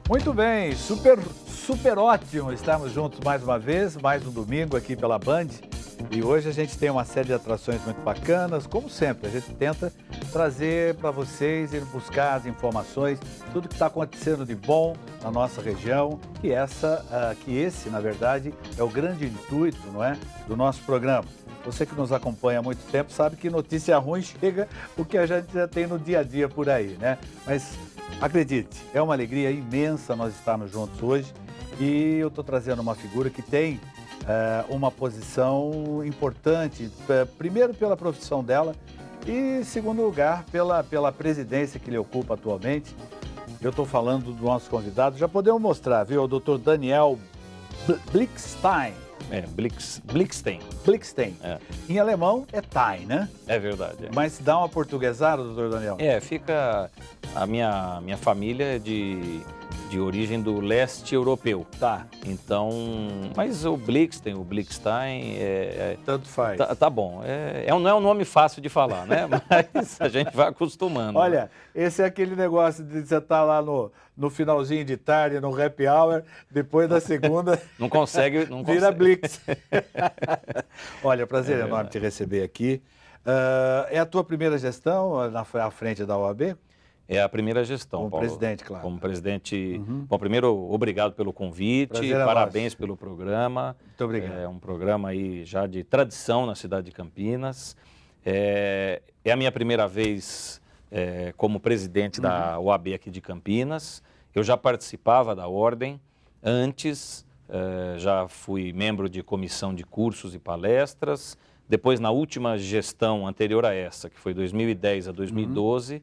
Muito bem, super ótimo estarmos juntos mais uma vez, mais um domingo aqui pela Band. E hoje a gente tem uma série de atrações muito bacanas, como sempre, a gente tenta trazer para vocês, ir buscar as informações, tudo que está acontecendo de bom na nossa região, que esse, na verdade, é o grande intuito, não é, do nosso programa. Você que nos acompanha há muito tempo sabe que notícia ruim chega o que a gente já tem no dia a dia por aí, né? Mas acredite, é uma alegria imensa nós estarmos juntos hoje e eu estou trazendo uma figura que tem uma posição importante, primeiro pela profissão dela e, em segundo lugar, pela presidência que ele ocupa atualmente. Eu estou falando do nosso convidado, já podemos mostrar, viu? O Dr. Daniel Blickstein. Blickstein. Blickstein. É. Em alemão é Stein, né? É verdade. Mas dá uma portuguesada, doutor Daniel? Fica... A minha família é de origem do leste europeu. Tá. Então, mas o Blickstein, Tanto faz. Tá bom. Não é um nome fácil de falar, né? Mas a gente vai acostumando. Olha, esse é aquele negócio de você estar lá no finalzinho de tarde, no happy hour, depois da segunda... Não consegue. Vira Blix. Olha, prazer enorme te receber aqui. É a tua primeira gestão à frente da OAB? É a primeira gestão, Como Paulo. presidente, claro. Como presidente. Bom, primeiro, obrigado pelo convite, Prazer é parabéns nosso. pelo programa. Muito obrigado. É um programa aí já de tradição na cidade de Campinas. É a minha primeira vez como presidente da OAB aqui de Campinas. Eu já participava da ordem antes, já fui membro de comissão de cursos e palestras. Depois, na última gestão anterior a essa, que foi 2010 a 2012,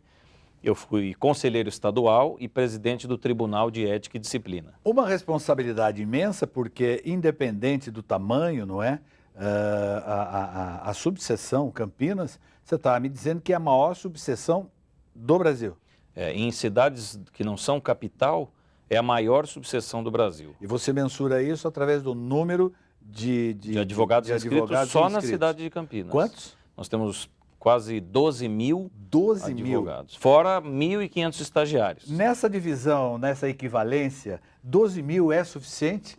eu fui conselheiro estadual e presidente do Tribunal de Ética e Disciplina. Uma responsabilidade imensa, porque independente do tamanho, não é? A subseção Campinas, você está me dizendo que é a maior subseção do Brasil. Em cidades que não são capital, é a maior subseção do Brasil. E você mensura isso através do número de advogados inscritos só na cidade de Campinas. Quantos? Nós temos quase 12 mil 12 advogados, fora 1.500 estagiários. Nessa divisão, nessa equivalência, 12 mil é suficiente?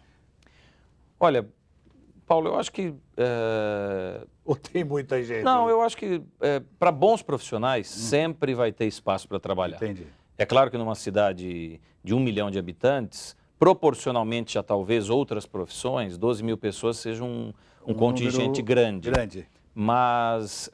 Olha, Paulo, eu acho que... Ou tem muita gente? Não, eu acho que para bons profissionais sempre vai ter espaço para trabalhar. Entendi. É claro que numa cidade de 1 milhão de habitantes, proporcionalmente a talvez outras profissões, 12 mil pessoas sejam um contingente grande. Mas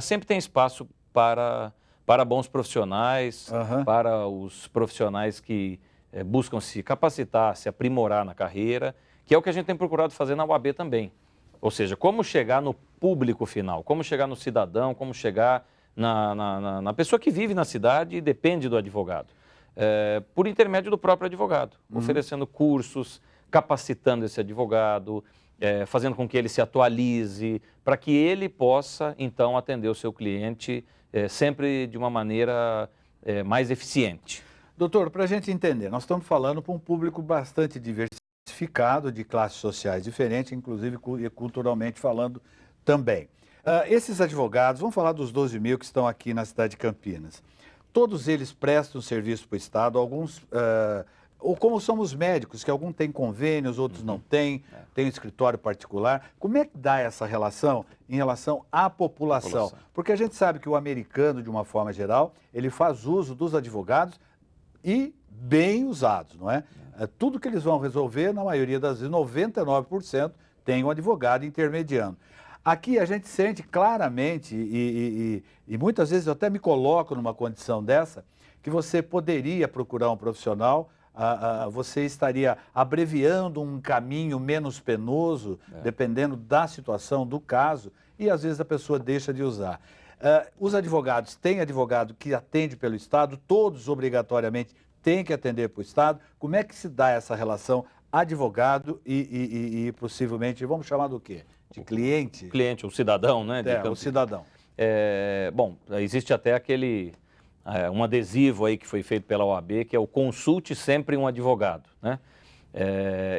sempre tem espaço para bons profissionais, para os profissionais que buscam se capacitar, se aprimorar na carreira, que é o que a gente tem procurado fazer na UAB também. Ou seja, como chegar no público final, como chegar no cidadão, como chegar na pessoa que vive na cidade e depende do advogado. Por intermédio do próprio advogado, oferecendo cursos, capacitando esse advogado, fazendo com que ele se atualize, para que ele possa, então, atender o seu cliente sempre de uma maneira mais eficiente. Doutor, para a gente entender, nós estamos falando para um público bastante diversificado, de classes sociais diferentes, inclusive culturalmente falando também. Esses advogados, vamos falar dos 12 mil que estão aqui na cidade de Campinas. Todos eles prestam serviço para o Estado, alguns... ou como somos médicos, que alguns têm convênios, outros não têm, tem um escritório particular. Como é que dá essa relação em relação à população? Porque a gente sabe que o americano, de uma forma geral, ele faz uso dos advogados e bem usados, não é? Tudo que eles vão resolver, na maioria das vezes, 99%, tem um advogado intermediando. Aqui a gente sente claramente, e muitas vezes eu até me coloco numa condição dessa, que você poderia procurar um profissional, você estaria abreviando um caminho menos penoso, dependendo da situação, do caso, e às vezes a pessoa deixa de usar. Os advogados, tem advogado que atende pelo Estado, todos obrigatoriamente têm que atender para o Estado. Como é que se dá essa relação advogado e possivelmente, vamos chamar do quê? De cliente? Cliente, o cidadão, né? O cidadão. Bom, existe até um adesivo aí que foi feito pela OAB, que é o consulte sempre um advogado, né?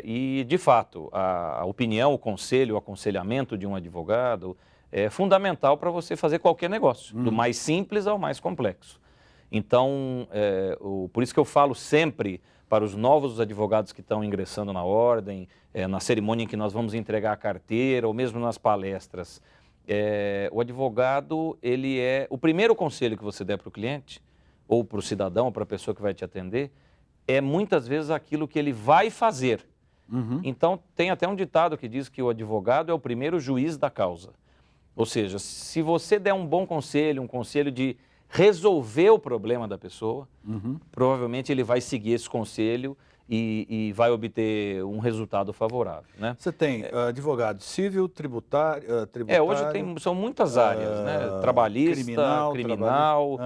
E, de fato, a opinião, o conselho, o aconselhamento de um advogado é fundamental para você fazer qualquer negócio, do mais simples ao mais complexo. Então, por isso que eu falo sempre para os novos advogados que estão ingressando na ordem, na cerimônia em que nós vamos entregar a carteira, ou mesmo nas palestras. O advogado, ele é... O primeiro conselho que você der para o cliente, ou para o cidadão, ou para a pessoa que vai te atender, é muitas vezes aquilo que ele vai fazer. Então, tem até um ditado que diz que o advogado é o primeiro juiz da causa. Ou seja, se você der um bom conselho, um conselho de resolver o problema da pessoa, provavelmente ele vai seguir esse conselho e vai obter um resultado favorável, né? Você tem advogado civil, tributário... Hoje são muitas áreas, né? Trabalhista, criminal.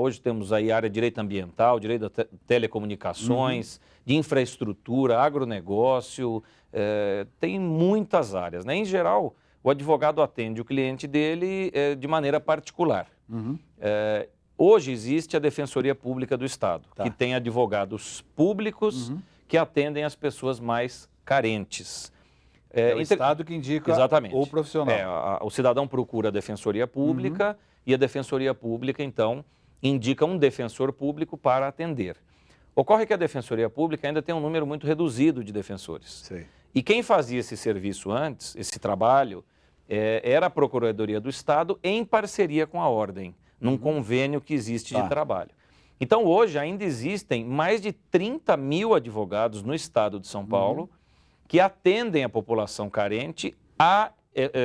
Hoje temos aí área de direito ambiental, direito das telecomunicações, de infraestrutura, agronegócio, tem muitas áreas, né? Em geral, o advogado atende o cliente dele de maneira particular. Hoje existe a Defensoria Pública do Estado, que tem advogados públicos que atendem as pessoas mais carentes. É o Estado que indica o profissional. O cidadão procura a Defensoria Pública e a Defensoria Pública, então, indica um defensor público para atender. Ocorre que a Defensoria Pública ainda tem um número muito reduzido de defensores. Sim. E quem fazia esse serviço antes, esse trabalho, era a Procuradoria do Estado em parceria com a Ordem, num convênio que existe de trabalho. Então, hoje ainda existem mais de 30 mil advogados no estado de São Paulo que atendem a população carente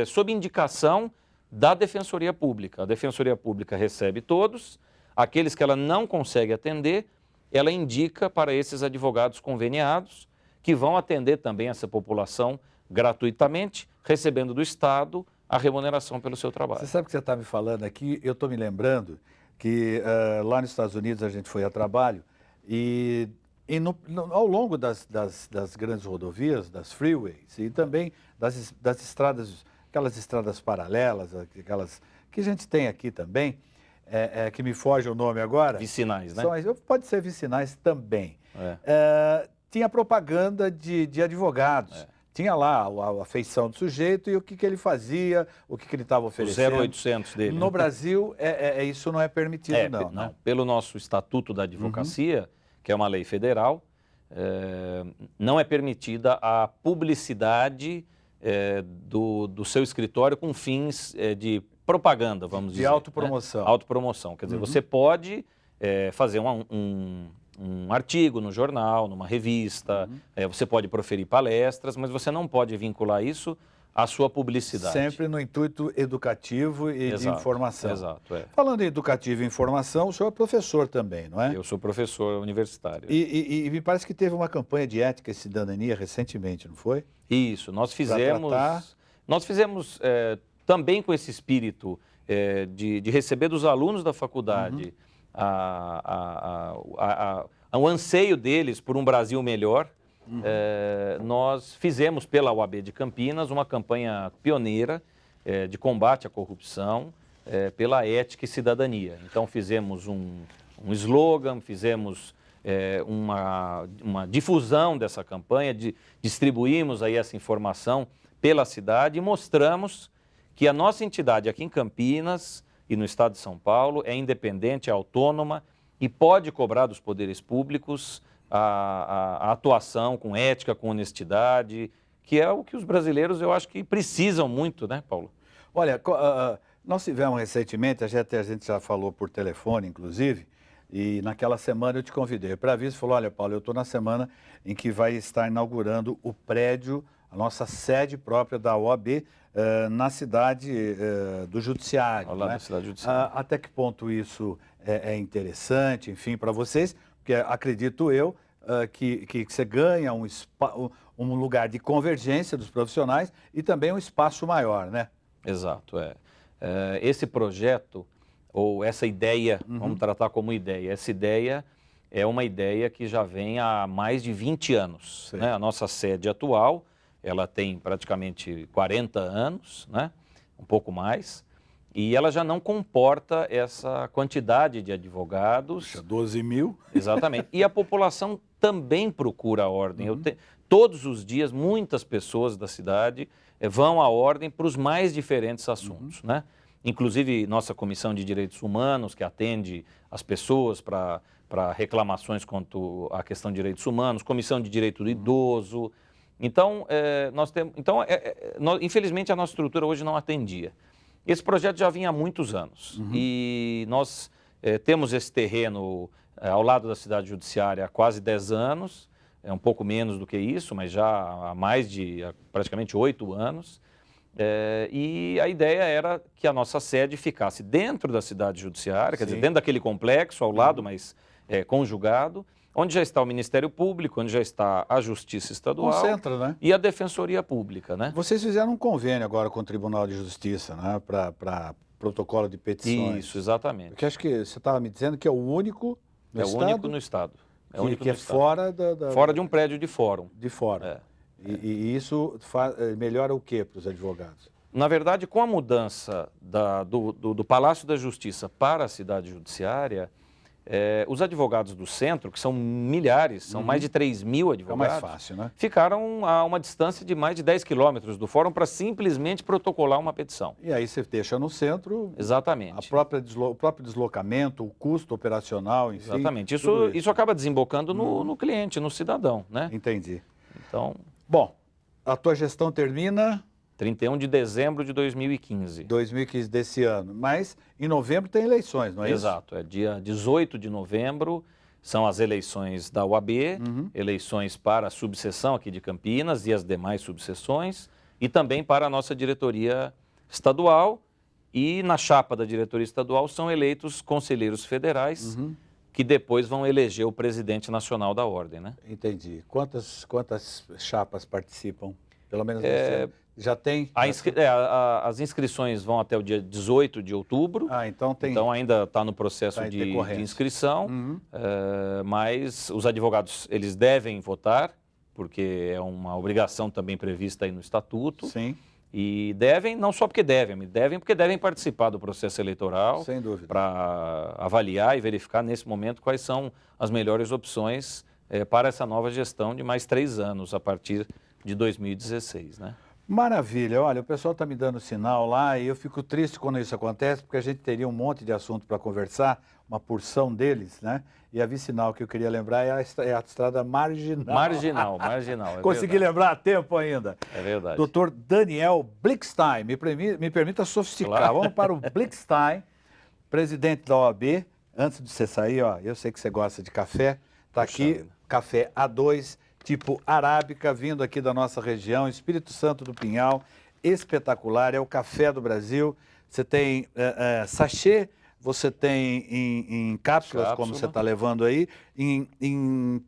sob indicação da Defensoria Pública. A Defensoria Pública recebe todos, aqueles que ela não consegue atender, ela indica para esses advogados conveniados que vão atender também essa população gratuitamente, recebendo do Estado a remuneração pelo seu trabalho. Você sabe o que você está me falando aqui? Eu estou me lembrando que lá nos Estados Unidos a gente foi a trabalho e ao longo das grandes rodovias, das freeways e também das estradas, aquelas estradas paralelas, aquelas que a gente tem aqui também, que me foge o nome agora. Vicinais, né? Pode ser vicinais também. Tinha propaganda de advogados. Tinha lá a feição do sujeito e o que ele fazia, o que ele estava oferecendo. O 0800 dele. No Brasil, isso não é permitido, não, né? Pelo nosso Estatuto da Advocacia, que é uma lei federal, não é permitida a publicidade do seu escritório com fins de propaganda, vamos dizer. De autopromoção. Né? Autopromoção. Quer dizer, você pode fazer um artigo no jornal, numa revista, você pode proferir palestras, mas você não pode vincular isso à sua publicidade. Sempre no intuito educativo e de informação. Exato. Falando em educativo e informação, o senhor é professor também, não é? Eu sou professor universitário. E me parece que teve uma campanha de ética e cidadania recentemente, não foi? Isso, nós fizemos também com esse espírito de receber dos alunos da faculdade o anseio deles por um Brasil melhor. Nós fizemos pela UAB de Campinas uma campanha pioneira de combate à corrupção pela ética e cidadania. Então fizemos um slogan, fizemos uma difusão dessa campanha, distribuímos aí essa informação pela cidade e mostramos que a nossa entidade aqui em Campinas e no estado de São Paulo é independente, é autônoma e pode cobrar dos poderes públicos a atuação com ética, com honestidade, que é o que os brasileiros, eu acho que precisam muito, né, Paulo? Olha, nós tivemos recentemente, a gente já falou por telefone, inclusive, e naquela semana eu te convidei para vir e falou, olha, Paulo, eu estou na semana em que vai estar inaugurando o prédio, a nossa sede própria da OAB, na cidade do Judiciário. Lá da cidade judiciária. Até que ponto isso é interessante, enfim, para vocês, porque acredito eu que você ganha um lugar de convergência dos profissionais e também um espaço maior, né? Exato, esse projeto, ou essa ideia, vamos tratar como ideia, essa ideia é uma ideia que já vem há mais de 20 anos. Né? A nossa sede atual, ela tem praticamente 40 anos, né? Um pouco mais, e ela já não comporta essa quantidade de advogados. Puxa, 12 mil? Exatamente. E a população também procura a ordem. Todos os dias, muitas pessoas da cidade vão à ordem para os mais diferentes assuntos. Né? inclusive nossa Comissão de Direitos Humanos, que atende as pessoas para reclamações quanto à questão de direitos humanos, Comissão de Direito do Idoso. Então, infelizmente, a nossa estrutura hoje não atendia. Esse projeto já vinha há muitos anos e nós temos esse terreno ao lado da cidade judiciária há quase 10 anos, é um pouco menos do que isso, mas já há mais de praticamente 8 anos. E a ideia era que a nossa sede ficasse dentro da cidade judiciária, quer dizer, dentro daquele complexo ao lado, mas conjugado, onde já está o Ministério Público, onde já está a Justiça Estadual. Concentra, né? E a Defensoria Pública, né? Vocês fizeram um convênio agora com o Tribunal de Justiça, né? Para protocolo de petições. Isso, exatamente. Porque acho que você estava me dizendo que é o único no Estado. É o único no Estado. É o único que é fora fora de um prédio de fórum. De fora. E isso melhora o quê para os advogados? Na verdade, com a mudança do Palácio da Justiça para a cidade judiciária, os advogados do centro, que são milhares, são mais de 3 mil advogados, mais fácil, né? Ficaram a uma distância de mais de 10 quilômetros do fórum para simplesmente protocolar uma petição. E aí você deixa no centro. Exatamente. O próprio deslocamento, o custo operacional, enfim. Exatamente. Isso acaba desembocando no cliente, no cidadão, né? Entendi. Então... Bom, a tua gestão termina... 31 de dezembro de 2015. 2015 desse ano. Mas em novembro tem eleições, não é isso? Exato. É dia 18 de novembro, são as eleições da UAB, eleições para a subseção aqui de Campinas e as demais subseções, e também para a nossa diretoria estadual. E na chapa da diretoria estadual são eleitos conselheiros federais, que depois vão eleger o presidente nacional da ordem, né? Entendi. Quantas chapas participam? Pelo menos você já tem? As inscrições vão até o dia 18 de outubro. Então tem. Então ainda está no processo de inscrição, mas os advogados eles devem votar, porque é uma obrigação também prevista aí no Estatuto. Sim. E devem, não só porque porque devem participar do processo eleitoral. Sem dúvida. Para avaliar e verificar nesse momento quais são as melhores opções para essa nova gestão de mais 3 anos, a partir de 2016, né? Maravilha. Olha, o pessoal está me dando sinal lá e eu fico triste quando isso acontece, porque a gente teria um monte de assunto para conversar, uma porção deles, né? E a vicinal que eu queria lembrar é a estrada Marginal. Marginal. Consegui lembrar a tempo ainda. É verdade. Doutor Daniel Blickstein, me permita sofisticar. Claro. Vamos para o Blickstein, presidente da OAB. Antes de você sair, ó, eu sei que você gosta de café. Está aqui, café A2, tipo arábica, vindo aqui da nossa região, Espírito Santo do Pinhal. Espetacular, é o café do Brasil. Você tem sachê, você tem em cápsulas, como você está levando aí, em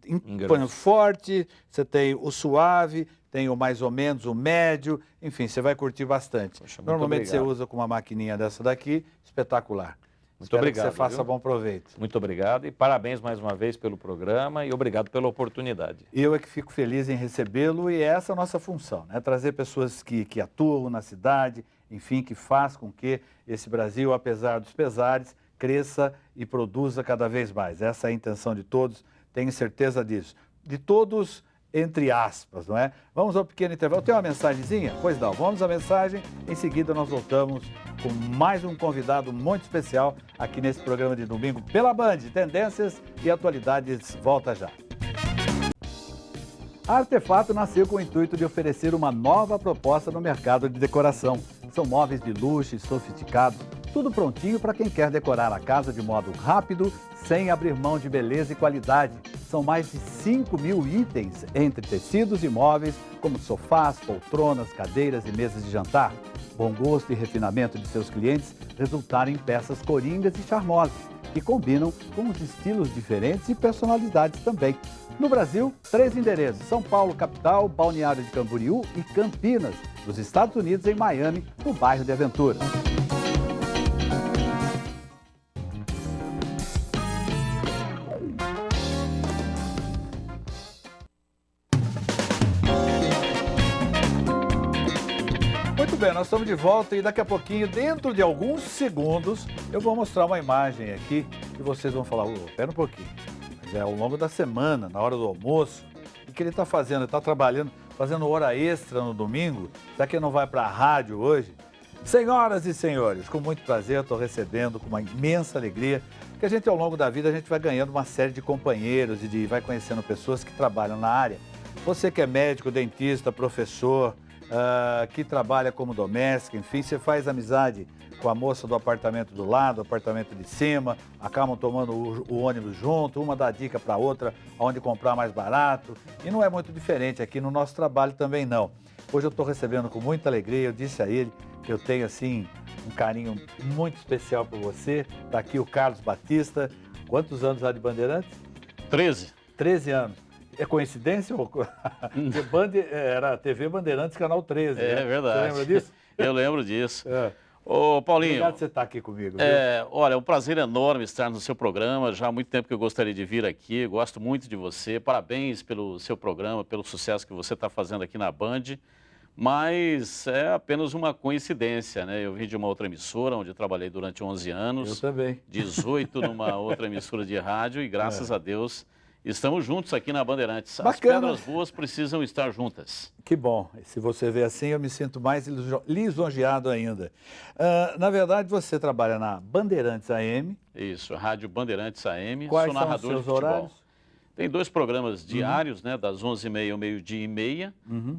pano forte, você tem o suave, tem o mais ou menos, o médio, enfim, você vai curtir bastante. Poxa, normalmente você usa com uma maquininha dessa daqui, espetacular. Muito obrigado. Que você faça bom proveito. Muito obrigado e parabéns mais uma vez pelo programa e obrigado pela oportunidade. Eu é que fico feliz em recebê-lo e essa é a nossa função, né? Trazer pessoas que atuam na cidade, enfim, que faz com que esse Brasil, apesar dos pesares, cresça e produza cada vez mais. Essa é a intenção de todos, tenho certeza disso. De todos, entre aspas, não é? Vamos ao pequeno intervalo. Tem uma mensagenzinha? Pois não, vamos à mensagem. Em seguida nós voltamos com mais um convidado muito especial aqui nesse programa de domingo pela Band. Tendências e atualidades, volta já. A Artefato nasceu com o intuito de oferecer uma nova proposta no mercado de decoração. São móveis de luxo e sofisticados, tudo prontinho para quem quer decorar a casa de modo rápido, sem abrir mão de beleza e qualidade. São mais de 5.000 itens entre tecidos e móveis, como sofás, poltronas, cadeiras e mesas de jantar. Bom gosto e refinamento de seus clientes resultaram em peças coringas e charmosas, que combinam com os estilos diferentes e personalidades também. No Brasil, 3 endereços: São Paulo, capital, Balneário de Camboriú e Campinas. Nos Estados Unidos, em Miami, no bairro de Aventura. Muito bem, nós estamos de volta e daqui a pouquinho, dentro de alguns segundos, eu vou mostrar uma imagem aqui que vocês vão falar, espera um pouquinho. Mas é ao longo da semana, na hora do almoço, o que ele está fazendo? Ele está trabalhando, fazendo hora extra no domingo. Será que ele não vai para a rádio hoje? Senhoras e senhores, com muito prazer, eu estou recebendo com uma imensa alegria, porque a gente, ao longo da vida, a gente vai ganhando uma série de companheiros e vai conhecendo pessoas que trabalham na área. Você que é médico, dentista, professor, que trabalha como doméstico, enfim, você faz amizade com a moça do apartamento do lado, do apartamento de cima, acabam tomando o ônibus junto, uma dá dica para a outra, onde comprar mais barato. E não é muito diferente aqui no nosso trabalho também não. Hoje eu estou recebendo com muita alegria, eu disse a ele que eu tenho assim um carinho muito especial por você. Está aqui o Carlos Batista. Quantos anos lá de Bandeirantes? 13. 13 anos. É coincidência? Era TV Bandeirantes, Canal 13. É, né? verdade. Você lembra disso? Eu lembro disso. É. Ô, Paulinho. Obrigado por você estar aqui comigo. Viu? Olha, é um prazer enorme estar no seu programa. Já há muito tempo que eu gostaria de vir aqui. Gosto muito de você. Parabéns pelo seu programa, pelo sucesso que você está fazendo aqui na Band. Mas é apenas uma coincidência, né? Eu vim de uma outra emissora, onde eu trabalhei durante 11 anos. Eu também. 18 numa outra emissora de rádio e graças a Deus estamos juntos aqui na Bandeirantes. Bacana. As pedras boas precisam estar juntas. Que bom. Se você vê assim, eu me sinto mais lisonjeado ainda. Na verdade, você trabalha na Bandeirantes AM. Isso, Rádio Bandeirantes AM. Quais sou são os narrador seus de futebol. horários? Tem 2 programas diários, né, das 11h30 ao meio-dia e meia,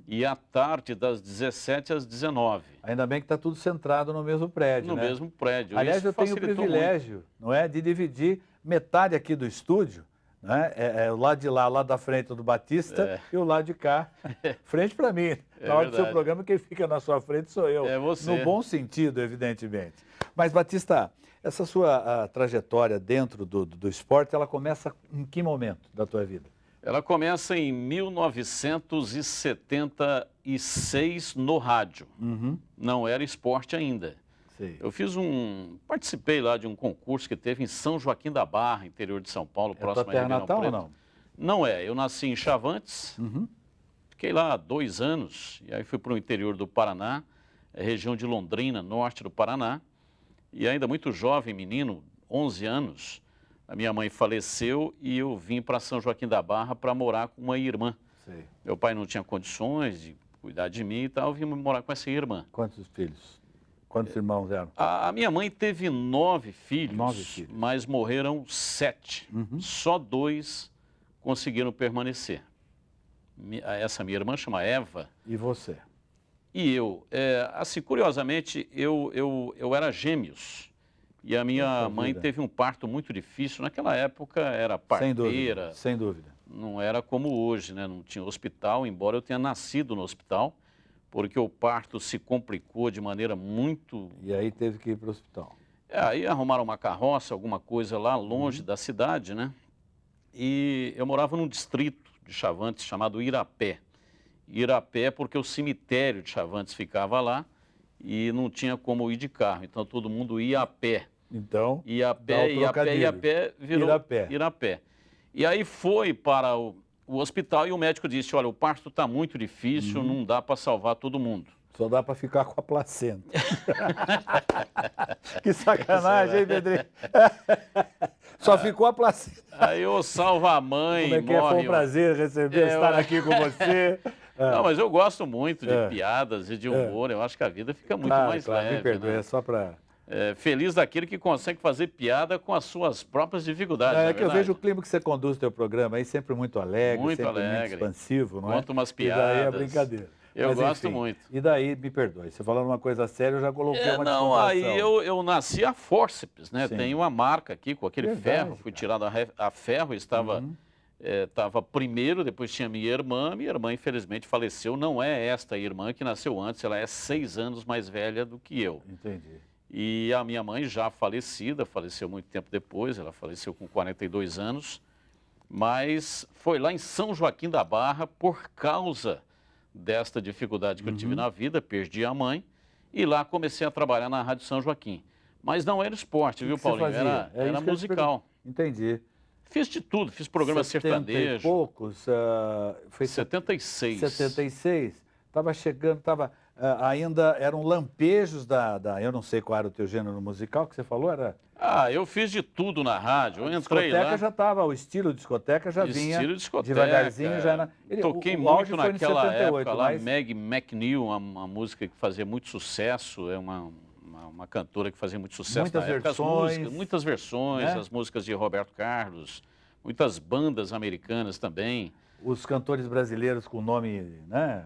e à tarde das 17 às 19. Ainda bem que está tudo centrado no mesmo prédio, No né? mesmo prédio. Aliás, Isso eu tenho o facilitou privilégio, não é, de dividir metade aqui do estúdio, né? O lado de lá, o lado da frente do Batista e o lado de cá, frente para mim. Na hora do seu verdade. programa, quem fica na sua frente sou eu. É você. No bom sentido, evidentemente. Mas, Batista, essa sua trajetória dentro do esporte, ela começa em que momento da tua vida? Ela começa em 1976 no rádio. Não era esporte ainda. Sei. Eu participei lá de um concurso que teve em São Joaquim da Barra, interior de São Paulo, próximo tua terra a Ribeirão natal ou Preto. não? Não é, eu nasci em Chavantes, fiquei lá 2 anos, e aí fui para o interior do Paraná, região de Londrina, norte do Paraná, e ainda muito jovem, menino, 11 anos, a minha mãe faleceu e eu vim para São Joaquim da Barra para morar com uma irmã. Sei. Meu pai não tinha condições de cuidar de mim e tal, eu vim morar com essa irmã. Quantos filhos? Quantos irmãos eram? A minha mãe teve 9 filhos, 9 filhos. mas morreram 7. Só 2 conseguiram permanecer. Essa minha irmã chama Eva. E você? E eu. Assim, curiosamente, eu era gêmeos. E a minha mãe teve um parto muito difícil. Naquela época era parteira. Sem dúvida. Não era como hoje, né? Não tinha hospital, embora eu tenha nascido no hospital, porque o parto se complicou de maneira muito... E aí teve que ir para o hospital. Aí arrumaram uma carroça, alguma coisa lá longe da cidade, né? E eu morava num distrito de Chavantes chamado Irapé. Irapé porque o cemitério de Chavantes ficava lá e não tinha como ir de carro, então todo mundo ia a pé. Então, Ia a pé, virou Irapé. E aí foi para o hospital e o médico disse, olha, o parto está muito difícil, não dá para salvar todo mundo. Só dá para ficar com a placenta. Que sacanagem, hein, Pedrinho? Só ficou a placenta. Aí eu salvo a mãe, Como é que morre. Foi um prazer estar aqui com você. Não, mas eu gosto muito de piadas e de humor. Eu acho que a vida fica muito mais leve. Me perdoe, né? é só para... Feliz daquele que consegue fazer piada com as suas próprias dificuldades. É que eu vejo o clima que você conduz o teu programa aí sempre muito alegre, muito sempre alegre, muito expansivo, não é? Conta umas piadas. E daí é brincadeira. Eu Mas, gosto enfim, muito. E daí, me perdoe, você falando uma coisa séria, eu já coloquei uma Não, aí descontração. eu nasci a fórceps, né? Sim. Tem uma marca aqui com aquele Verdade, ferro, fui tirado a ferro, estava primeiro, depois tinha minha irmã infelizmente faleceu, não é esta irmã que nasceu antes, ela é 6 anos mais velha do que eu. Entendi. E a minha mãe já falecida, faleceu muito tempo depois, ela faleceu com 42 anos, mas foi lá em São Joaquim da Barra por causa desta dificuldade que eu tive na vida, perdi a mãe, e lá comecei a trabalhar na Rádio São Joaquim. Mas não era esporte, viu, Paulinho? Era musical. Entendi. Fiz de tudo, fiz programa 70 sertanejo. e poucos, foi 76. 76. Estava chegando, ainda eram lampejos eu não sei qual era o teu gênero musical que você falou, era... Eu fiz de tudo na rádio. Eu entrei discoteca lá. Já estava, o estilo discoteca já vinha. Estilo discoteca. Devagarzinho já era. Toquei muito naquela época lá, Maggie McNeil, uma música que fazia muito sucesso, é uma cantora que fazia muito sucesso muitas na época. versões, muitas versões, né? As músicas de Roberto Carlos, muitas bandas americanas também. Os cantores brasileiros com nome, né?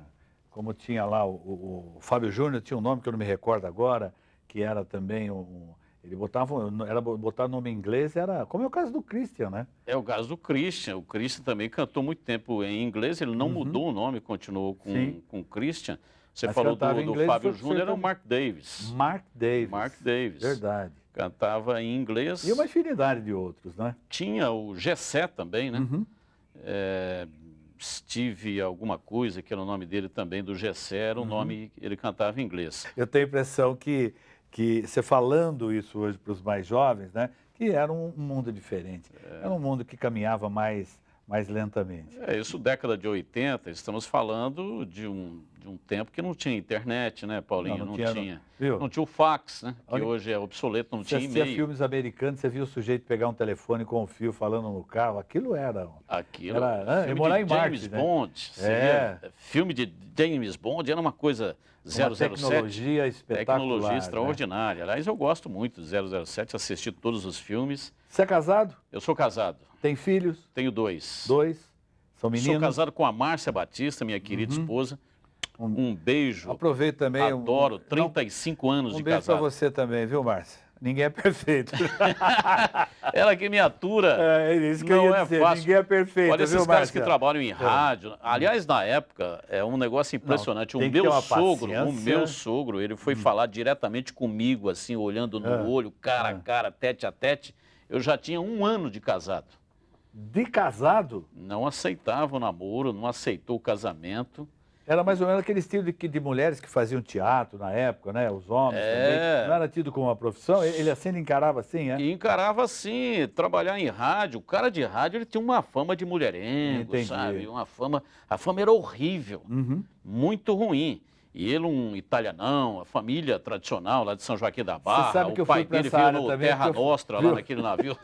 Como tinha lá o Fábio Júnior, tinha um nome que eu não me recordo agora, que era também ele botar nome em inglês, como é o caso do Christian, né? É o caso do Christian. O Christian também cantou muito tempo em inglês, ele não mudou o nome, continuou com o Christian. Você falou do Fábio Júnior, era o Mark Davis. Mark Davis. Mark Davis. Verdade. Cantava em inglês. E uma infinidade de outros, né? Tinha o Gessé também, né? Steve alguma coisa, que era o nome dele também, do Gessé, era o nome, ele cantava em inglês. Eu tenho a impressão que você falando isso hoje para os mais jovens, né? Que era um mundo diferente. Era um mundo que caminhava mais lentamente. Isso década de 80, estamos falando de um tempo que não tinha internet, né, Paulinho? Não tinha. Não tinha o fax, né? Que hoje é obsoleto, não tinha e-mail. Você assistia filmes americanos, você via o sujeito pegar um telefone com um fio falando no carro, aquilo era morar em Marte, né? Bond, filme de James Bond era uma coisa 007. Tecnologia espetacular. Tecnologia extraordinária. Aliás, eu gosto muito de 007, assisti todos os filmes. Você é casado? Eu sou casado. Tem filhos? Tenho 2. 2? São meninos? Sou casado com a Márcia Batista, minha querida esposa. Um beijo. Aproveito também. Adoro, 35 anos de casado. Um beijo para você também, viu, Márcia? Ninguém é perfeito. Ela que me atura. É isso que eu ia dizer. Fácil. Ninguém é perfeito. Olha esses viu, caras que trabalham em rádio. Aliás, na época, é um negócio impressionante. O meu sogro, ele foi falar diretamente comigo, assim, olhando no olho, cara a cara, tete a tete. Eu já tinha 1 ano de casado. De casado? Não aceitava o namoro, não aceitou o casamento. Era mais ou menos aquele estilo de mulheres que faziam teatro na época, né? Os homens também. Não era tido como uma profissão? Ele assim encarava assim, é? Encarava assim, trabalhar em rádio. O cara de rádio, ele tinha uma fama de mulherengo, sabe? A fama era horrível, muito ruim. E ele, um italianão, a família tradicional lá de São Joaquim da Barra, o pai dele veio no Terra Nostra, lá naquele navio.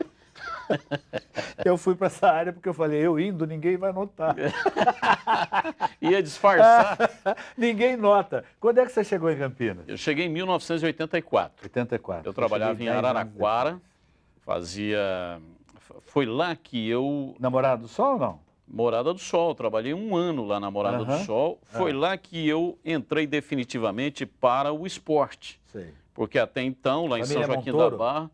Eu fui para essa área porque eu falei, eu indo, ninguém vai notar. Ia disfarçar. Ninguém nota. Quando é que você chegou em Campinas? Eu cheguei em 1984. 84. Eu trabalhava em Araraquara, foi lá que eu... Namorada do Sol ou não? Morada do Sol, trabalhei 1 ano lá na Morada do Sol. Foi lá que eu entrei definitivamente para o esporte. Sei. Porque até então, lá em São Joaquim Montoro? da Barra...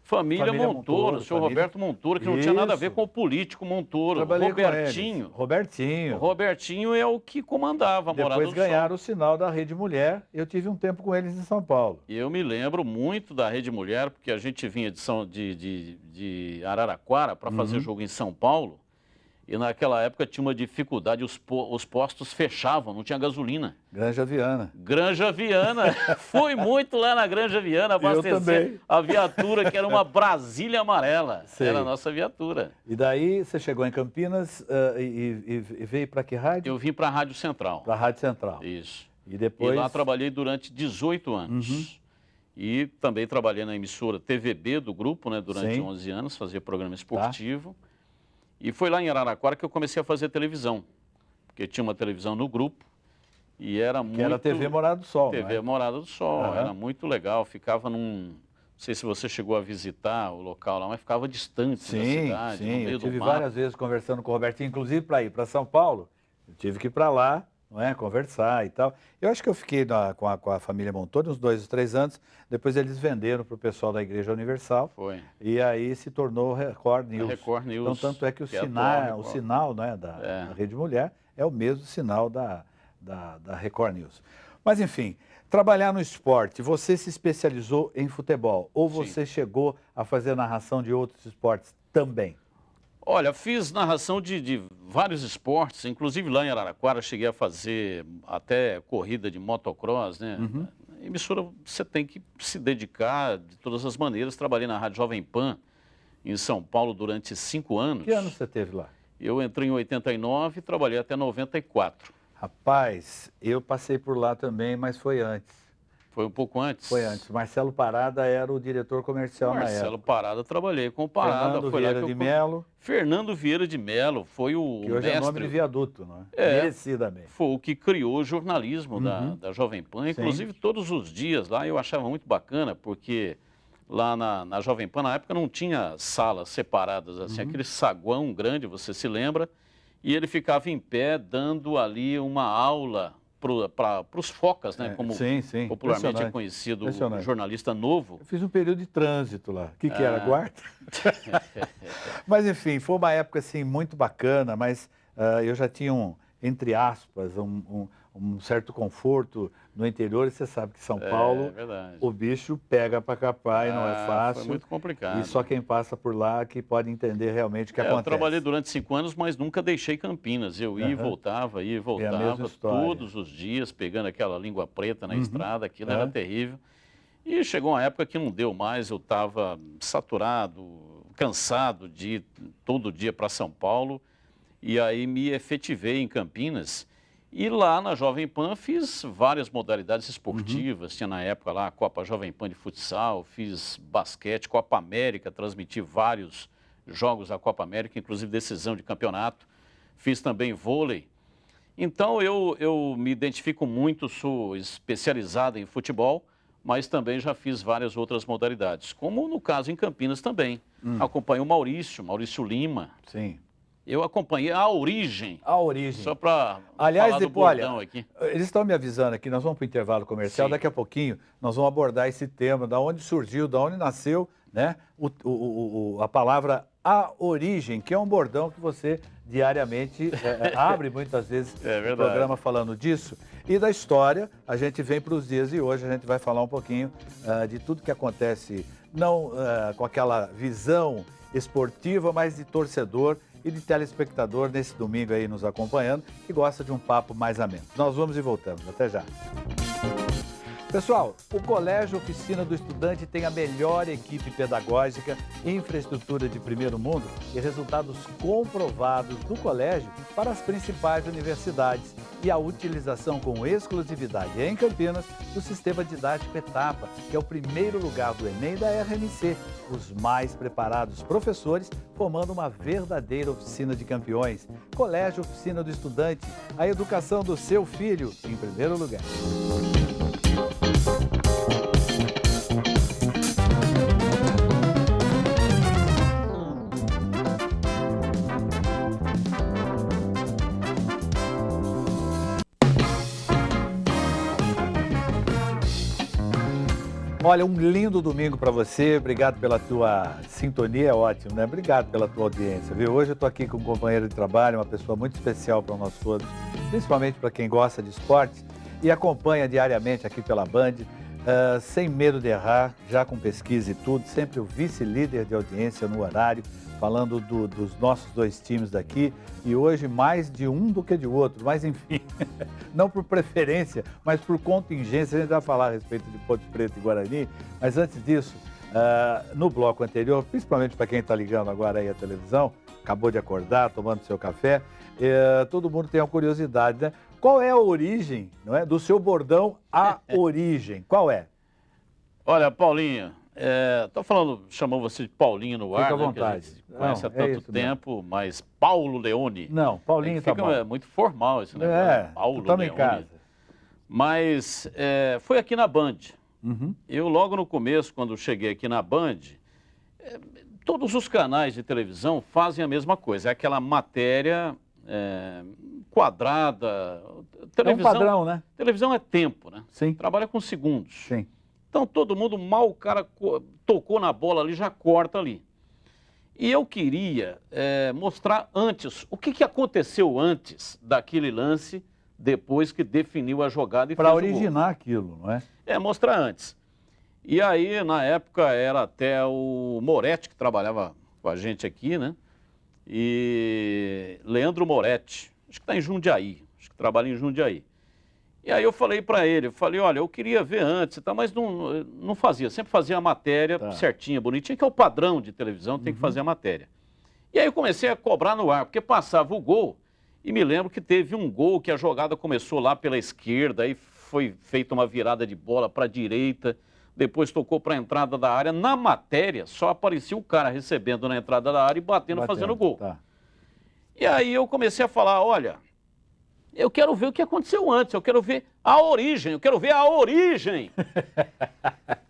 Família Montoro, o senhor Roberto Montoro, que não tinha nada a ver com o político Montoro. Trabalhei Robertinho. Robertinho. Robertinho é o que comandava a Morada do Sol. Depois ganharam o sinal da Rede Mulher. Eu tive um tempo com eles em São Paulo. E eu me lembro muito da Rede Mulher, porque a gente vinha de Araraquara para fazer jogo em São Paulo. E naquela época tinha uma dificuldade, os postos fechavam, não tinha gasolina. Granja Viana. Granja Viana. Fui muito lá na Granja Viana abastecer a viatura, que era uma Brasília amarela. Sei. Era a nossa viatura. E daí você chegou em Campinas e veio para que rádio? Eu vim para a Rádio Central. Para a Rádio Central. Isso. E depois... E lá trabalhei durante 18 anos. E também trabalhei na emissora TVB do grupo, né, durante 11 anos, fazia programa esportivo. E foi lá em Araraquara que eu comecei a fazer televisão, porque tinha uma televisão no grupo e era muito... era a TV Morada do Sol, TV Morada do Sol, era muito legal, ficava não sei se você chegou a visitar o local lá, mas ficava distante da cidade, no meio do mato. Eu tive várias vezes conversando com o Robertinho, inclusive para ir para São Paulo, eu tive que ir para lá, não é, conversar e tal. Eu acho que eu fiquei com a família Montoro uns 2 ou 3 anos, depois eles venderam para o pessoal da Igreja Universal. Foi. E aí se tornou Record News. Record News. Então, tanto é que o sinal né, da Rede Mulher é o mesmo sinal da Record News. Mas, enfim, trabalhar no esporte, você se especializou em futebol ou você chegou a fazer narração de outros esportes também? Olha, fiz narração de vários esportes, inclusive lá em Araraquara cheguei a fazer até corrida de motocross, né? Emissora, você tem que se dedicar de todas as maneiras. Trabalhei na Rádio Jovem Pan, em São Paulo, durante 5 anos. Que ano você teve lá? Eu entrei em 89 e trabalhei até 94. Rapaz, eu passei por lá também, mas foi antes. Foi um pouco antes? Foi antes. Marcelo Parada era o diretor comercial na época. Marcelo Parada, trabalhei com o Parada. Fernando foi Vieira lá que de Mello. Fernando Vieira de Mello foi o que hoje mestre. É nome de viaduto, não é? Merecidamente. Foi o que criou o jornalismo da Jovem Pan. Inclusive, todos os dias lá eu achava muito bacana, porque lá na Jovem Pan, na época, não tinha salas separadas, assim, aquele saguão grande, você se lembra, e ele ficava em pé dando ali uma aula para os focas, né? Como popularmente é conhecido o jornalista novo. Eu fiz um período de trânsito lá. O que era? Guarda? Mas, enfim, foi uma época assim, muito bacana, mas eu já tinha, entre aspas, um certo conforto no interior, e você sabe que São Paulo, o bicho pega para capar e não é fácil. Foi muito complicado. E só quem passa por lá que pode entender realmente o que acontece. Eu trabalhei durante 5 anos, mas nunca deixei Campinas. Eu ia e voltava, todos os dias, pegando aquela língua preta na estrada, aquilo era terrível. E chegou uma época que não deu mais, eu estava saturado, cansado de ir todo dia para São Paulo, e aí me efetivei em Campinas. E lá na Jovem Pan fiz várias modalidades esportivas, tinha na época lá a Copa Jovem Pan de futsal, fiz basquete, Copa América, transmiti vários jogos da Copa América, inclusive decisão de campeonato, fiz também vôlei. Então eu me identifico muito, sou especializado em futebol, mas também já fiz várias outras modalidades, como no caso em Campinas também. Acompanhei o Maurício Lima. Sim. Eu acompanhei a origem. A origem. Só para falar do bordão aqui. Eles estão me avisando aqui, nós vamos para o intervalo comercial, daqui a pouquinho nós vamos abordar esse tema, da onde surgiu, da onde nasceu, né, a palavra a origem, que é um bordão que você diariamente abre muitas vezes o programa falando disso. E da história, a gente vem para os dias de hoje, a gente vai falar um pouquinho de tudo que acontece, não com aquela visão esportiva, mas de torcedor e de telespectador nesse domingo aí nos acompanhando, que gosta de um papo mais ameno. Nós vamos e voltamos. Até já. Pessoal, o Colégio Oficina do Estudante tem a melhor equipe pedagógica, infraestrutura de primeiro mundo e resultados comprovados do colégio para as principais universidades e a utilização com exclusividade em Campinas do sistema didático Etapa, que é o primeiro lugar do Enem e da RNC, os mais preparados professores formando uma verdadeira oficina de campeões. Colégio Oficina do Estudante, a educação do seu filho em primeiro lugar. Olha, um lindo domingo para você, obrigado pela tua sintonia, é ótimo, né? Obrigado pela tua audiência, viu? Hoje eu estou aqui com um companheiro de trabalho, uma pessoa muito especial para nós todos, principalmente para quem gosta de esportes e acompanha diariamente aqui pela Band, sem medo de errar, já com pesquisa e tudo, sempre o vice-líder de audiência no horário, falando dos nossos dois times daqui, e hoje mais de um do que de outro, mas enfim, não por preferência, mas por contingência. A gente vai falar a respeito de Ponte Preta e Guarani, mas antes disso, no bloco anterior, principalmente para quem está ligando agora aí a televisão, acabou de acordar, tomando seu café, todo mundo tem uma curiosidade, né? Qual é a origem, não é, do seu bordão, a origem? Qual é? Olha, Paulinho, estou falando, chamou você de Paulinho no ar, Fica à né, vontade. que a gente conhece há tanto tempo, mesmo. Mas Paulo Leone. Não, Paulinho tá bom. Fica muito formal esse negócio. Paulo Leone. Em casa. Mas foi aqui na Band. Eu logo no começo, quando cheguei aqui na Band, todos os canais de televisão fazem a mesma coisa, é aquela matéria quadrada. Televisão, é um padrão, né? Televisão é tempo, né? Sim. Trabalha com segundos. Sim. Então, todo mundo, mal o cara tocou na bola ali, já corta ali. E eu queria mostrar antes, o que aconteceu antes daquele lance, depois que definiu a jogada e fez o gol. Para originar aquilo, não é? Mostrar antes. E aí, na época, era até o Moretti, que trabalhava com a gente aqui, né? E Leandro Moretti, acho que está em Jundiaí, acho que trabalha em Jundiaí. E aí eu falei para ele, olha, eu queria ver antes, tá, mas não fazia, sempre fazia a matéria certinha, bonitinha, que é o padrão de televisão, tem que fazer a matéria. E aí eu comecei a cobrar no ar, porque passava o gol E me lembro que teve um gol que a jogada começou lá pela esquerda, aí foi feita uma virada de bola para a direita, depois tocou para a entrada da área. Na matéria, só aparecia o cara recebendo na entrada da área e batendo, fazendo gol. Tá. E aí eu comecei a falar, olha, eu quero ver o que aconteceu antes, eu quero ver a origem, eu quero ver a origem.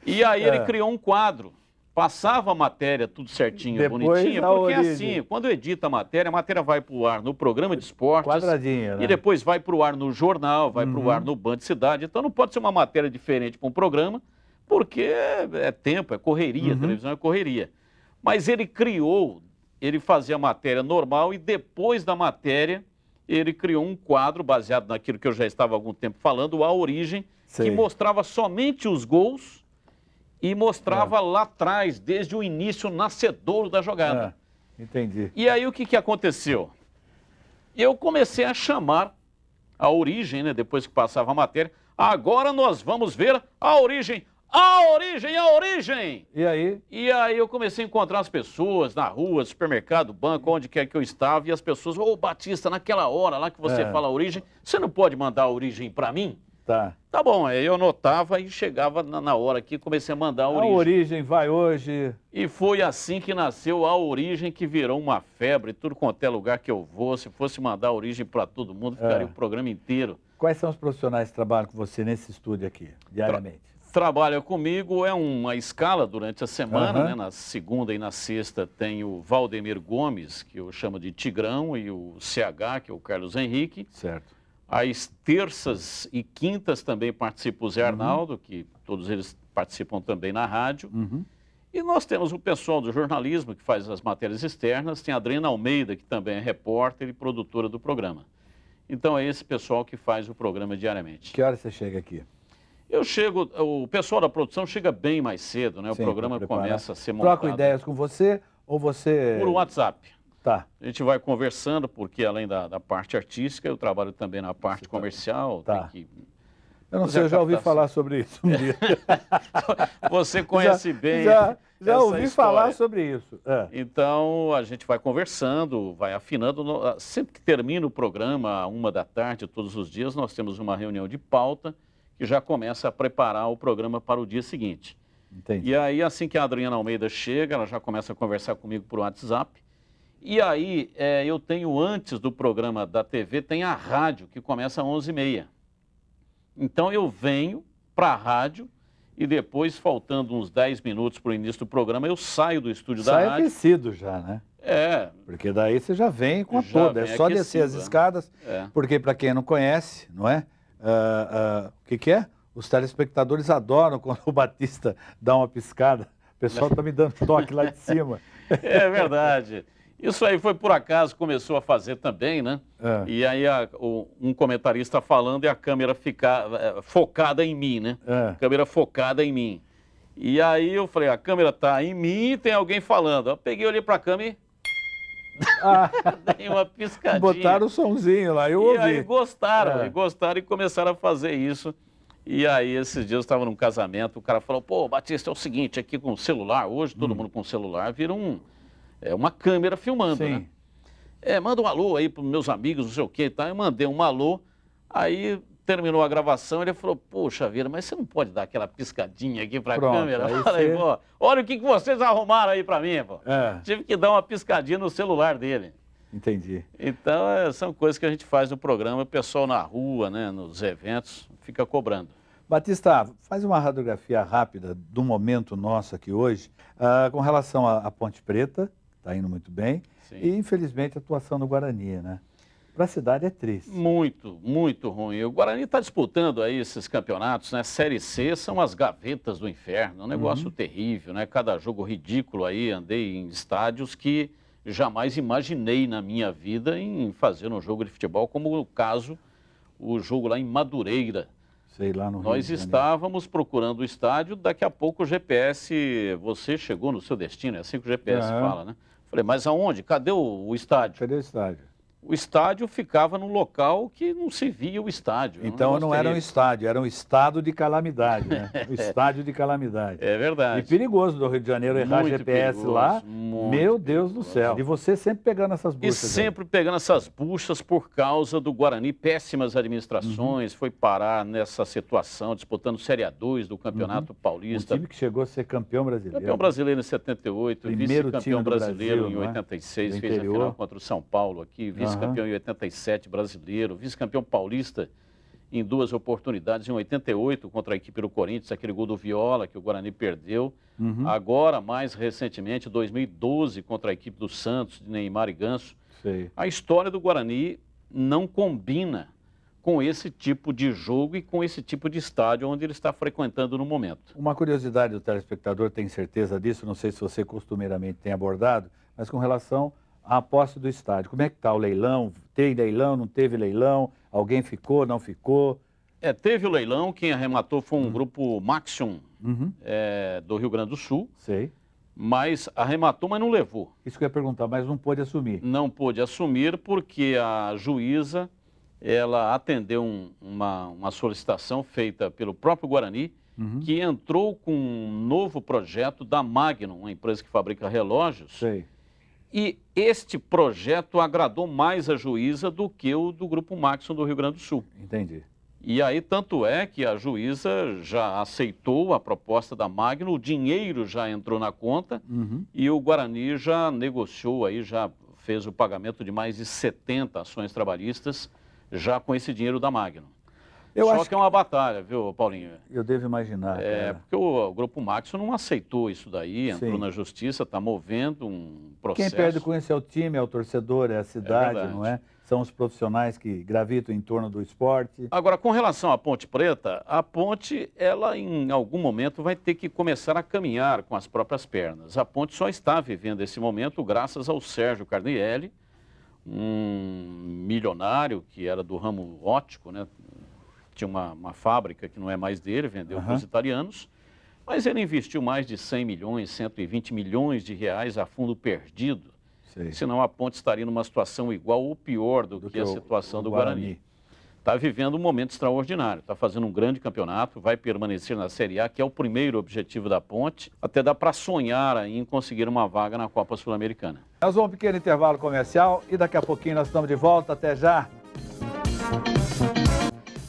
E aí ele criou um quadro. Passava a matéria tudo certinho, depois, bonitinha, porque é origem. assim, quando edita a matéria vai para o ar no programa de esportes, Quadradinha, né? e depois vai para o ar no jornal, vai para o ar no Band Cidade, então não pode ser uma matéria diferente para um programa, porque é tempo, é correria, televisão é correria. Mas ele criou, ele fazia a matéria normal e depois da matéria ele criou um quadro baseado naquilo que eu já estava há algum tempo falando, A Origem, que mostrava somente os gols e mostrava lá atrás, desde o início nascedouro da jogada. Entendi. E aí o que aconteceu? Eu comecei a chamar a origem, né, depois que passava a matéria. Agora nós vamos ver a origem, a origem, a origem! E aí? E aí eu comecei a encontrar as pessoas na rua, supermercado, banco, onde quer que eu estava, e as pessoas, ô Batista, naquela hora lá que você fala a origem, você não pode mandar a origem para mim? Tá bom, aí eu anotava e chegava na hora aqui, comecei a mandar a origem. A origem vai hoje. E foi assim que nasceu a origem, que virou uma febre, tudo quanto é lugar que eu vou, se fosse mandar a origem para todo mundo, ficaria o programa inteiro. Quais são os profissionais que trabalham com você nesse estúdio aqui, diariamente? Trabalha comigo, é uma escala durante a semana, né? Na segunda e na sexta tem o Valdemir Gomes, que eu chamo de Tigrão, e o CH, que é o Carlos Henrique. Certo. Às terças e quintas também participa o Zé Arnaldo, que todos eles participam também na rádio. E nós temos o pessoal do jornalismo, que faz as matérias externas, tem a Adriana Almeida, que também é repórter e produtora do programa. Então é esse pessoal que faz o programa diariamente. Que hora você chega aqui? Eu chego, o pessoal da produção chega bem mais cedo, né? O programa começa a ser montado. Troca ideias com você ou você... Por WhatsApp. Tá. A gente vai conversando, porque além da parte artística, eu trabalho também na parte comercial. Tá. Tem que... Eu não sei, eu já ouvi falar sobre isso. Você conhece bem Já ouvi falar sobre isso. Então, a gente vai conversando, vai afinando. Sempre que termina o programa, 13h, todos os dias, nós temos uma reunião de pauta que já começa a preparar o programa para o dia seguinte. Entendi. E aí, assim que a Adriana Almeida chega, ela já começa a conversar comigo por WhatsApp. E aí, eu tenho, antes do programa da TV, tem a rádio, que começa às 11h30. Então, eu venho para a rádio e depois, faltando uns 10 minutos para o início do programa, eu saio do estúdio da rádio. Sai aquecido já, né? Porque daí você já vem com toda. É só descer as escadas, porque para quem não conhece, não é? O que é? Os telespectadores adoram quando o Batista dá uma piscada. O pessoal está me dando toque lá de cima. É verdade. Isso aí foi por acaso, começou a fazer também, né? E aí um comentarista falando e a câmera ficar focada em mim, né? Câmera focada em mim. E aí eu falei, a câmera tá em mim e tem alguém falando. Eu peguei, olhei para a câmera e dei uma piscadinha. Botaram o somzinho lá, eu ouvi. E aí gostaram e começaram a fazer isso. E aí, esses dias eu estava num casamento, o cara falou, pô, Batista, é o seguinte, aqui com o celular, hoje todo mundo com o celular, vira uma câmera filmando, né? Manda um alô aí para meus amigos, não sei o que e tal. Eu mandei um alô, aí terminou a gravação, ele falou, poxa vida, mas você não pode dar aquela piscadinha aqui para a câmera? Eu falei, pô, olha o que vocês arrumaram aí para mim, pô. Tive que dar uma piscadinha no celular dele. Entendi. Então, são coisas que a gente faz no programa, o pessoal na rua, né, nos eventos, fica cobrando. Batista, faz uma radiografia rápida do momento nosso aqui hoje, com relação à Ponte Preta, está indo muito bem, e infelizmente a atuação do Guarani, né? Para a cidade é triste. Muito, muito ruim. O Guarani está disputando aí esses campeonatos, né? Série C são as gavetas do inferno, um negócio terrível, né? Cada jogo ridículo aí, andei em estádios que jamais imaginei na minha vida em fazer um jogo de futebol, como o caso, o jogo lá em Madureira. Sei lá no Nós estávamos procurando o estádio, daqui a pouco o GPS, você chegou no seu destino, é assim que o GPS fala, né? Falei, mas aonde? Cadê o estádio? Cadê o estádio? o estádio ficava num local que não se via o estádio. Então não era um estádio, era um estado de calamidade, né? O estádio de calamidade. É verdade. E perigoso do Rio de Janeiro errar Muito GPS perigoso, lá. muito Meu Deus do perigoso. céu. E você sempre pegando essas E buchas. sempre pegando essas buchas por causa do Guarani, péssimas administrações, foi parar nessa situação, disputando Série A2 do Campeonato Paulista. Um time que chegou a ser campeão brasileiro. Campeão brasileiro em 78, Primeiro time vice-campeão do brasileiro Brasil, em não é? 86, Do fez a interior. final contra o São Paulo aqui, vice-campeão em 87 brasileiro, vice-campeão paulista em 2 oportunidades, em 88 contra a equipe do Corinthians, aquele gol do Viola que o Guarani perdeu. Agora, mais recentemente, 2012 contra a equipe do Santos, de Neymar e Ganso. Sei. A história do Guarani não combina com esse tipo de jogo e com esse tipo de estádio onde ele está frequentando no momento. Uma curiosidade do telespectador, tem certeza disso, não sei se você costumeiramente tem abordado, mas com relação à posse do estádio. Como é que está o leilão? Tem leilão, não teve leilão? Alguém ficou, não ficou? Teve o leilão, quem arrematou foi um grupo Maxion do Rio Grande do Sul, Sei. mas arrematou, mas não levou. Isso que eu ia perguntar, mas não pôde assumir. Não pôde assumir porque a juíza, ela atendeu uma solicitação feita pelo próprio Guarani, que entrou com um novo projeto da Magnum, uma empresa que fabrica relógios. Sei. E este projeto agradou mais a juíza do que o do Grupo Maxion do Rio Grande do Sul. Entendi. E aí, tanto é que a juíza já aceitou a proposta da Magnum, o dinheiro já entrou na conta e o Guarani já negociou aí, já fez o pagamento de mais de 70 ações trabalhistas já com esse dinheiro da Magnum. Só que é uma batalha, viu, Paulinho? Eu devo imaginar. Porque o Grupo Maxion não aceitou isso daí, entrou Sim. na justiça, está movendo um processo. Quem perde com isso é o time, é o torcedor, é a cidade, verdade. não é? São os profissionais que gravitam em torno do esporte. Agora, com relação à Ponte Preta, a ponte, ela em algum momento vai ter que começar a caminhar com as próprias pernas. A ponte só está vivendo esse momento graças ao Sérgio Carnielli, um milionário que era do ramo óptico, né? Tinha uma fábrica que não é mais dele, vendeu para os italianos, mas ele investiu mais de 100 milhões, 120 milhões de reais a fundo perdido. Sei. Senão a ponte estaria numa situação igual ou pior do que a situação do Guarani. Está vivendo um momento extraordinário, está fazendo um grande campeonato, vai permanecer na Série A, que é o primeiro objetivo da ponte. Até dá para sonhar aí em conseguir uma vaga na Copa Sul-Americana. Nós vamos a um pequeno intervalo comercial e daqui a pouquinho nós estamos de volta. Até já!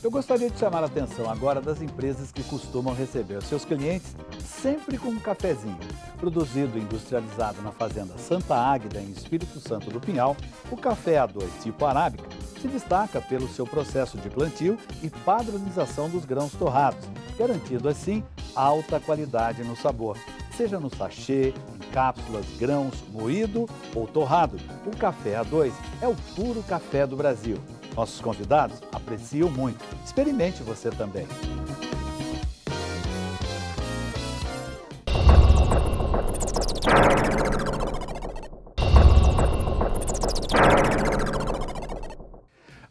Eu gostaria de chamar a atenção agora das empresas que costumam receber os seus clientes sempre com um cafezinho. Produzido e industrializado na fazenda Santa Águida, em Espírito Santo do Pinhal, o café A2 tipo arábica se destaca pelo seu processo de plantio e padronização dos grãos torrados, garantindo assim alta qualidade no sabor. Seja no sachê, em cápsulas, grãos, moído ou torrado, o café A2 é o puro café do Brasil. Nossos convidados apreciam muito. Experimente você também.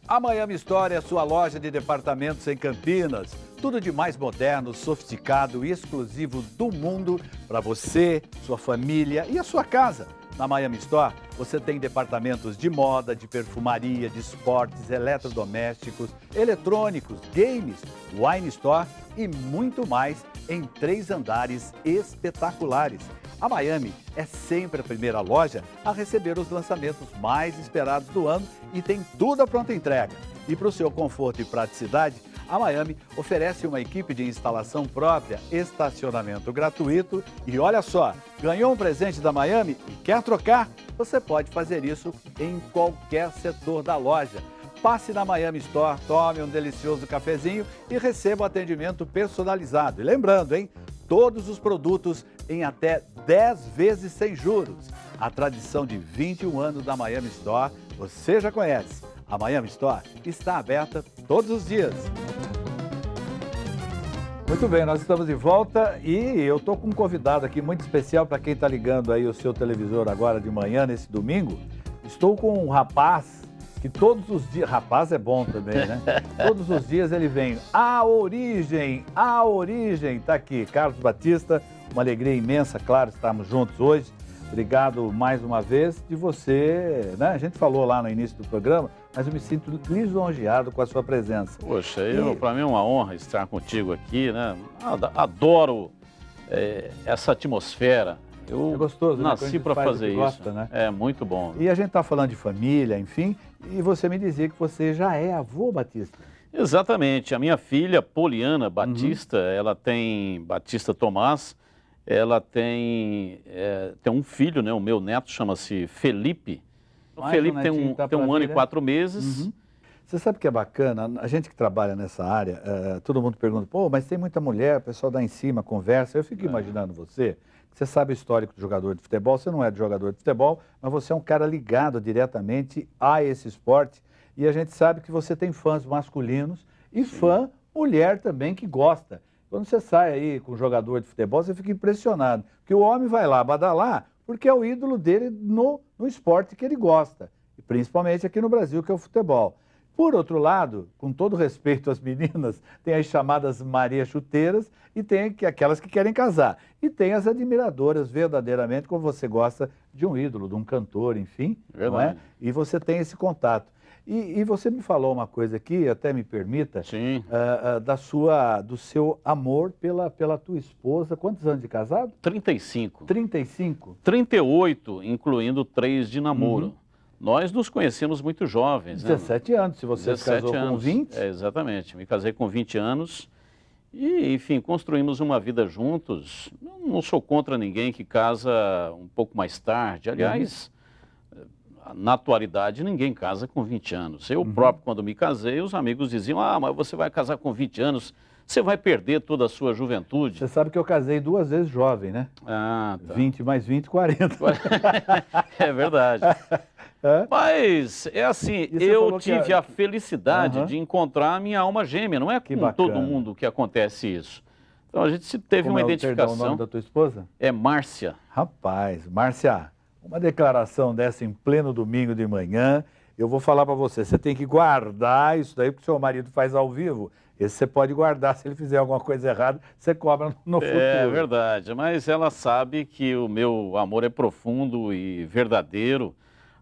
A Miami Store é sua loja de departamentos em Campinas. Tudo de mais moderno, sofisticado e exclusivo do mundo para você, sua família e a sua casa. Na Miami Store, você tem departamentos de moda, de perfumaria, de esportes, eletrodomésticos, eletrônicos, games, wine store e muito mais em 3 andares espetaculares. A Miami é sempre a primeira loja a receber os lançamentos mais esperados do ano e tem tudo à pronta entrega. E para o seu conforto e praticidade, a Miami oferece uma equipe de instalação própria, estacionamento gratuito e olha só, ganhou um presente da Miami e quer trocar? Você pode fazer isso em qualquer setor da loja. Passe na Miami Store, tome um delicioso cafezinho e receba o atendimento personalizado. E lembrando, hein? Todos os produtos em até 10 vezes sem juros. A tradição de 21 anos da Miami Store você já conhece. A Miami Store está aberta todos os dias. Muito bem, nós estamos de volta e eu estou com um convidado aqui muito especial para quem está ligando aí o seu televisor agora de manhã, nesse domingo. Estou com um rapaz que todos os dias... Rapaz é bom também, né? Todos os dias ele vem. A origem, está aqui. Carlos Batista, uma alegria imensa, claro, estarmos juntos hoje. Obrigado mais uma vez de você, né? A gente falou lá no início do programa, mas eu me sinto lisonjeado com a sua presença. Poxa, para mim é uma honra estar contigo aqui, né? Adoro essa atmosfera. É gostoso, nasci né? para fazer isso. Gosta, né? É muito bom. E a gente está falando de família, enfim, e você me dizia que você já é avô Batista. Exatamente. A minha filha, Poliana Batista, ela tem Batista Tomás, ela tem um filho, né? O meu neto chama-se Felipe. O Felipe tem um ano e 4 meses. Você sabe o que é bacana? A gente que trabalha nessa área, todo mundo pergunta, pô, mas tem muita mulher, o pessoal dá em cima, conversa. Eu fico imaginando você sabe o histórico do jogador de futebol, você não é de jogador de futebol, mas você é um cara ligado diretamente a esse esporte. E a gente sabe que você tem fãs masculinos e fã mulher também que gosta. Quando você sai aí com um jogador de futebol, você fica impressionado. Porque o homem vai lá badalar porque é o ídolo dele no esporte que ele gosta. E principalmente aqui no Brasil, que é o futebol. Por outro lado, com todo respeito às meninas, tem as chamadas Maria Chuteiras e tem aquelas que querem casar. E tem as admiradoras verdadeiramente, quando você gosta de um ídolo, de um cantor, enfim. Não é? E você tem esse contato. E você me falou uma coisa aqui, até me permita, do seu amor pela tua esposa. Quantos anos de casado? 35. 35? 38, incluindo 3 de namoro. Nós nos conhecemos muito jovens. 17 anos, se você se casou com 20? Exatamente, me casei com 20 anos e, enfim, construímos uma vida juntos. Não sou contra ninguém que casa um pouco mais tarde. Aliás, na atualidade, ninguém casa com 20 anos. Eu próprio, quando me casei, os amigos diziam, mas você vai casar com 20 anos, você vai perder toda a sua juventude. Você sabe que eu casei 2 vezes jovem, né? Ah, tá. 20 mais 20, 40. É verdade. Mas é assim, eu tive a felicidade de encontrar a minha alma gêmea. Não é com todo mundo que acontece isso. Então a gente teve uma identificação. Perdão, o nome da tua esposa? É Márcia. Rapaz, Márcia, uma declaração dessa em pleno domingo de manhã, eu vou falar para você, você tem que guardar isso daí porque o seu marido faz ao vivo. Esse você pode guardar, se ele fizer alguma coisa errada, você cobra no futuro. É verdade, mas ela sabe que o meu amor é profundo e verdadeiro.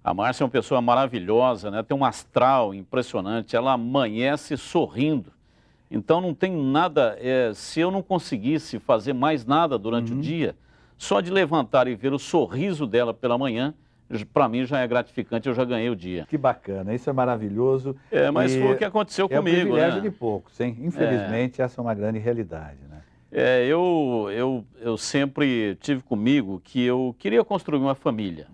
A Márcia é uma pessoa maravilhosa, né? Tem um astral impressionante, ela amanhece sorrindo. Então não tem nada, se eu não conseguisse fazer mais nada durante o dia, só de levantar e ver o sorriso dela pela manhã, para mim já é gratificante, eu já ganhei o dia. Que bacana, isso é maravilhoso. Mas foi o que aconteceu comigo, né? É o privilégio de poucos, hein? Infelizmente, essa é uma grande realidade, né? Eu sempre tive comigo que eu queria construir uma família.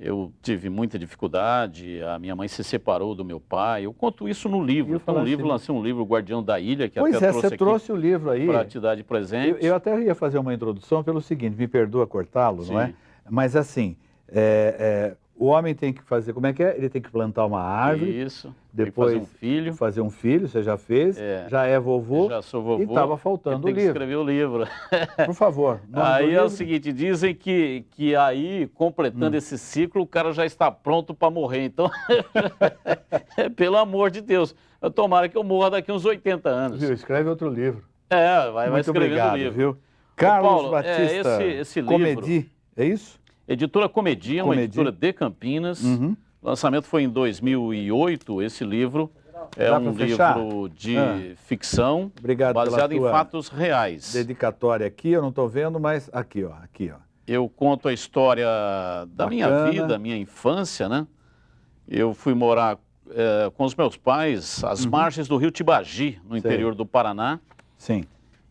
Eu tive muita dificuldade, a minha mãe se separou do meu pai. Eu conto isso no livro. Lancei um livro, O Guardião da Ilha, que até trouxe você trouxe o livro aí para te dar de presente. Eu até ia fazer uma introdução pelo seguinte, me perdoa cortá-lo, não é? Mas assim, o homem tem que fazer, como é que é? Ele tem que plantar uma árvore. Isso. Depois fazer um filho. Fazer um filho, você já fez. Já é vovô. Já sou vovô. E estava faltando o livro. Tem que escrever o livro. Por favor. Aí é o seguinte, dizem que aí, completando esse ciclo, o cara já está pronto para morrer. Então, pelo amor de Deus, tomara que eu morra daqui uns 80 anos. Viu? Escreve outro livro. Vai escrevendo o livro. Viu? Carlos Paulo, Batista, esse livro, Comedi, é isso? Editora Comedi, uma editora de Campinas. O lançamento foi em 2008, esse livro. É um livro de ficção, baseado em fatos reais. Dedicatória aqui, eu não estou vendo, mas aqui, ó. Eu conto a história da minha vida, minha infância, né? Eu fui morar com os meus pais às margens do rio Tibagi, no interior do Paraná. Sim.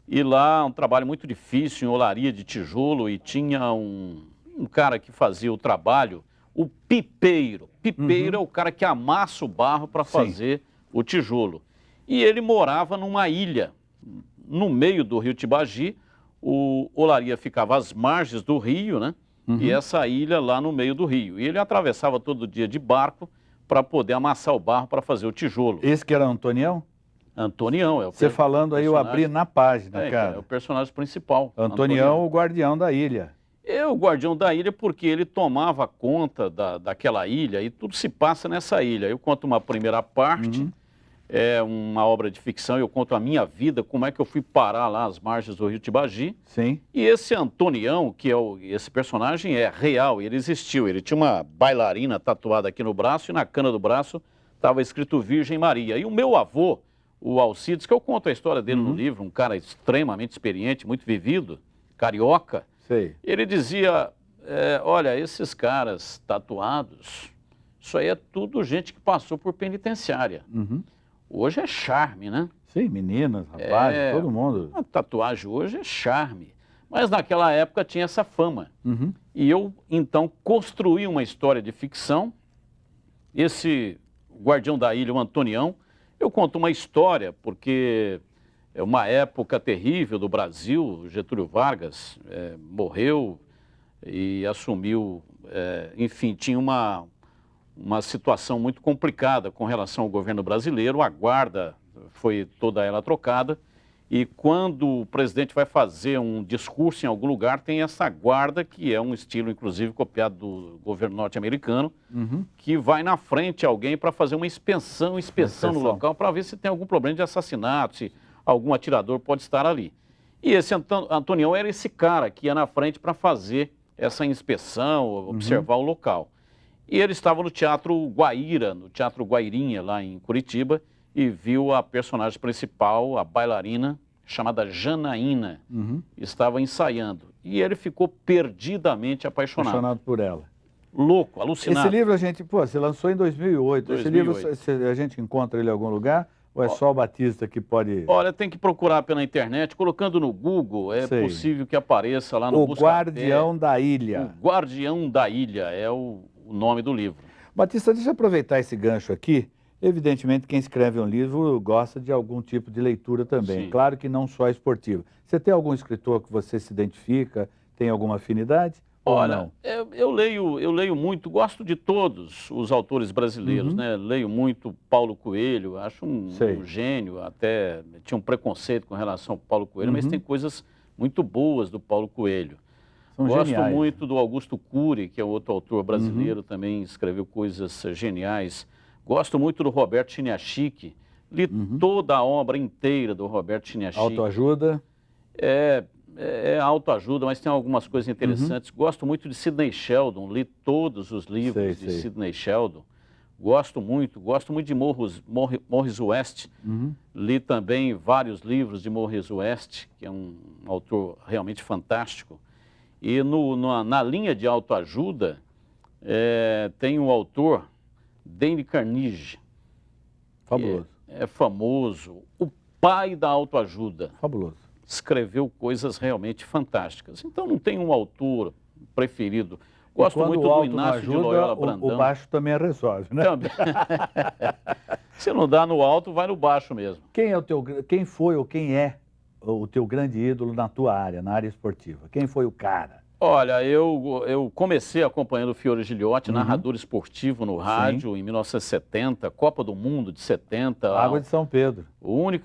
E lá, um trabalho muito difícil, em olaria de tijolo, e tinha um cara que fazia o trabalho, o pipeiro. Pipeiro é o cara que amassa o barro para fazer o tijolo. E ele morava numa ilha, no meio do rio Tibagi. O olaria ficava às margens do rio, né? E essa ilha lá no meio do rio. E ele atravessava todo dia de barco para poder amassar o barro para fazer o tijolo. Esse que era Antonião? Antonião. Você falando aí, eu abri na página, cara. É o personagem principal. Antonião, o guardião da ilha. O guardião da ilha porque ele tomava conta daquela ilha e tudo se passa nessa ilha. Eu conto uma primeira parte É uma obra de ficção, eu conto a minha vida, como é que eu fui parar lá às margens do rio Tibagi. Sim. E esse Antonião, esse personagem é real, ele existiu. Ele tinha uma bailarina tatuada aqui no braço e na cana do braço estava escrito Virgem Maria. E o meu avô, o Alcides, que eu conto a história dele no livro, um cara extremamente experiente, muito vivido, carioca. Sei. Ele dizia, olha, esses caras tatuados, isso aí é tudo gente que passou por penitenciária. Hoje é charme, né? Sim, meninas, rapazes, todo mundo. A tatuagem hoje é charme. Mas naquela época tinha essa fama. E eu, então, construí uma história de ficção. Esse guardião da ilha, o Antonião, eu conto uma história, porque é uma época terrível do Brasil. Getúlio Vargas morreu e assumiu, enfim, tinha uma situação muito complicada com relação ao governo brasileiro. A guarda foi toda ela trocada. E quando o presidente vai fazer um discurso em algum lugar, tem essa guarda, que é um estilo, inclusive, copiado do governo norte-americano, que vai na frente alguém para fazer uma inspeção no local, para ver se tem algum problema de assassinato, se algum atirador pode estar ali. E esse Antonião era esse cara que ia na frente para fazer essa inspeção, observar o local. E ele estava no Teatro Guaíra, no Teatro Guairinha, lá em Curitiba, e viu a personagem principal, a bailarina, chamada Janaína, estava ensaiando. E ele ficou perdidamente apaixonado. Apaixonado por ela. Louco, alucinado. Esse livro você lançou em 2008. Esse livro, a gente encontra ele em algum lugar? Ou é só o Batista que pode... Olha, tem que procurar pela internet, colocando no Google, possível que apareça lá no O Guardião da Ilha. O Guardião da Ilha é o nome do livro. Batista, deixa eu aproveitar esse gancho aqui. Evidentemente, quem escreve um livro gosta de algum tipo de leitura também. Sim. Claro que não só esportiva. Você tem algum escritor que você se identifica, tem alguma afinidade? Olha, eu leio muito, gosto de todos os autores brasileiros, né? Leio muito Paulo Coelho, acho um gênio, até tinha um preconceito com relação ao Paulo Coelho, mas tem coisas muito boas do Paulo Coelho. Gosto muito do Augusto Cury, que é outro autor brasileiro, também escreveu coisas geniais. Gosto muito do Roberto Chiniachik, li toda a obra inteira do Roberto Chiniachik. Autoajuda? É autoajuda, mas tem algumas coisas interessantes. Gosto muito de Sidney Sheldon, li todos os livros de Sidney Sheldon. Gosto muito de Morris West. Li também vários livros de Morris West, que é um autor realmente fantástico. E na linha de autoajuda, tem um autor, Dale Carnegie. Fabuloso. É famoso, o pai da autoajuda. Fabuloso. Escreveu coisas realmente fantásticas. Então não tem um autor preferido. Gosto muito do Inácio de Loyola Brandão. O baixo também resolve, né? Também. Se não dá no alto, vai no baixo mesmo. Quem foi ou quem é o teu grande ídolo na tua área, na área esportiva? Quem foi o cara? Olha, eu comecei acompanhando o Fiore Giliotti, narrador esportivo no rádio, em 1970, Copa do Mundo de 70. Água de São Pedro.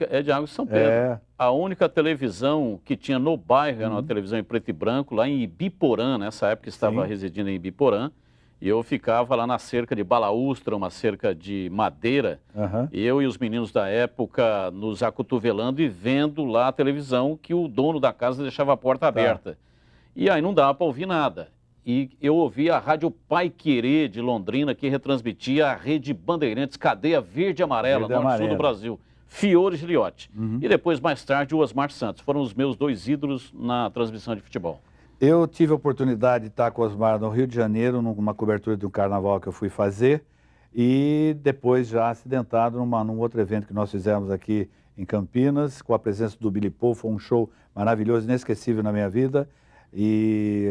É de Água de São Pedro. A única televisão que tinha no bairro era uma televisão em preto e branco, lá em Ibiporã, nessa época estava residindo em Ibiporã, e eu ficava lá na cerca de balaustra, uma cerca de madeira, eu e os meninos da época nos acotovelando e vendo lá a televisão, que o dono da casa deixava a porta aberta. E aí não dava para ouvir nada. E eu ouvia a Rádio Pai Querer de Londrina, que retransmitia a Rede Bandeirantes, Cadeia Verde e Amarela, Norte-Sul do Brasil. Fiore Giliotti. E depois, mais tarde, o Osmar Santos. Foram os meus dois ídolos na transmissão de futebol. Eu tive a oportunidade de estar com o Osmar no Rio de Janeiro, numa cobertura de um carnaval que eu fui fazer, e depois já acidentado num outro evento que nós fizemos aqui em Campinas, com a presença do Billy Paul. Foi um show maravilhoso, inesquecível na minha vida. E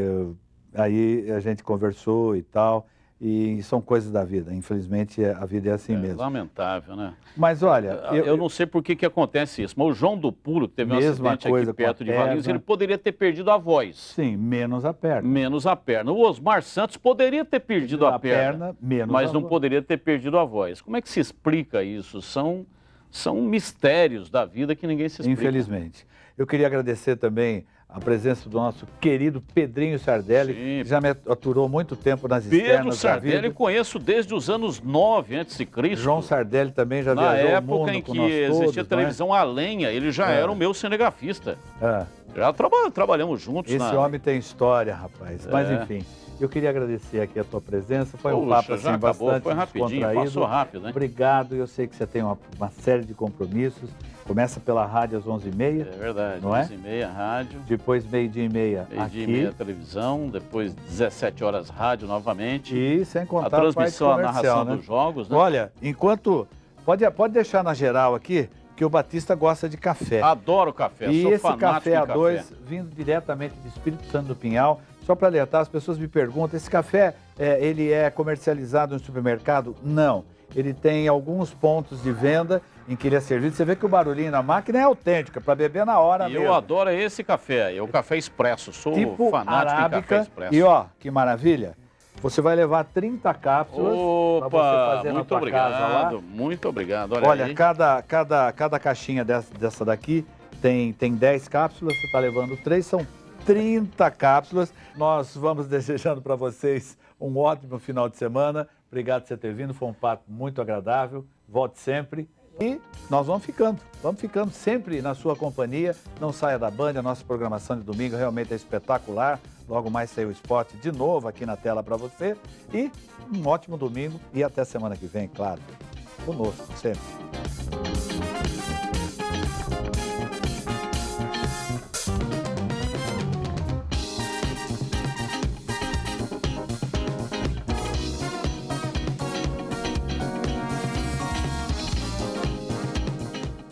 aí a gente conversou e tal, e são coisas da vida. Infelizmente a vida é assim mesmo. Lamentável, né? Mas olha... Eu não sei por que acontece isso, mas o João do Pulo, que teve um acidente aqui perto de Valinhos, ele poderia ter perdido a voz. Sim, menos a perna. Menos a perna. O Osmar Santos poderia ter perdido a perna, mas não poderia ter perdido a voz. Como é que se explica isso? São mistérios da vida que ninguém se explica. Infelizmente. Eu queria agradecer também a presença do nosso querido Pedrinho Sardelli, Sim. que já me aturou muito tempo nas Pedro externas Sardelli da eu vida. conheço desde os anos 9 a.C. João Sardelli também já Na viajou o época mundo em com que nós existia todos, televisão a lenha, ele já era o meu cinegrafista. Já trabalhamos juntos. Esse homem tem história, rapaz. Mas enfim, eu queria agradecer aqui a tua presença. Foi um papo assim, bastante foi rapidinho, descontraído. passou rápido, né? Obrigado. Eu sei que você tem uma série de compromissos. Começa pela rádio às 11h30. É verdade, não é? 11h30 rádio. Depois meio-dia e meia aqui. Meio-dia e meia televisão, depois 17 horas rádio novamente. E sem contar a transmissão, a narração né? dos jogos, né? Olha, enquanto... Pode deixar na geral aqui, que o Batista gosta de café. Adoro café, E sou esse fanático café de A2, café. vindo diretamente do Espírito Santo do Pinhal, só para alertar, as pessoas me perguntam, esse café, ele é comercializado no supermercado? Não. Ele tem alguns pontos de venda em que ele é servido. Você vê que o barulhinho na máquina é autênco, é para beber na hora E mesmo. eu adoro esse café, é o café expresso, sou Tipo fanático em arábica. café expresso. E ó, que maravilha. Você vai levar 30 cápsulas para você Opa, fazer na muito tua casa lá. obrigado, muito obrigado. Olha, aí. cada caixinha dessa daqui tem 10 cápsulas, você está levando 3, são 30 cápsulas. Nós vamos desejando para vocês um ótimo final de semana. Obrigado por você ter vindo, foi um papo muito agradável. Volte sempre. E nós vamos ficando sempre na sua companhia. Não saia da Band, a nossa programação de domingo realmente é espetacular. Logo mais saiu o esporte de novo aqui na tela para você. E um ótimo domingo e até semana que vem, claro. Conosco, sempre.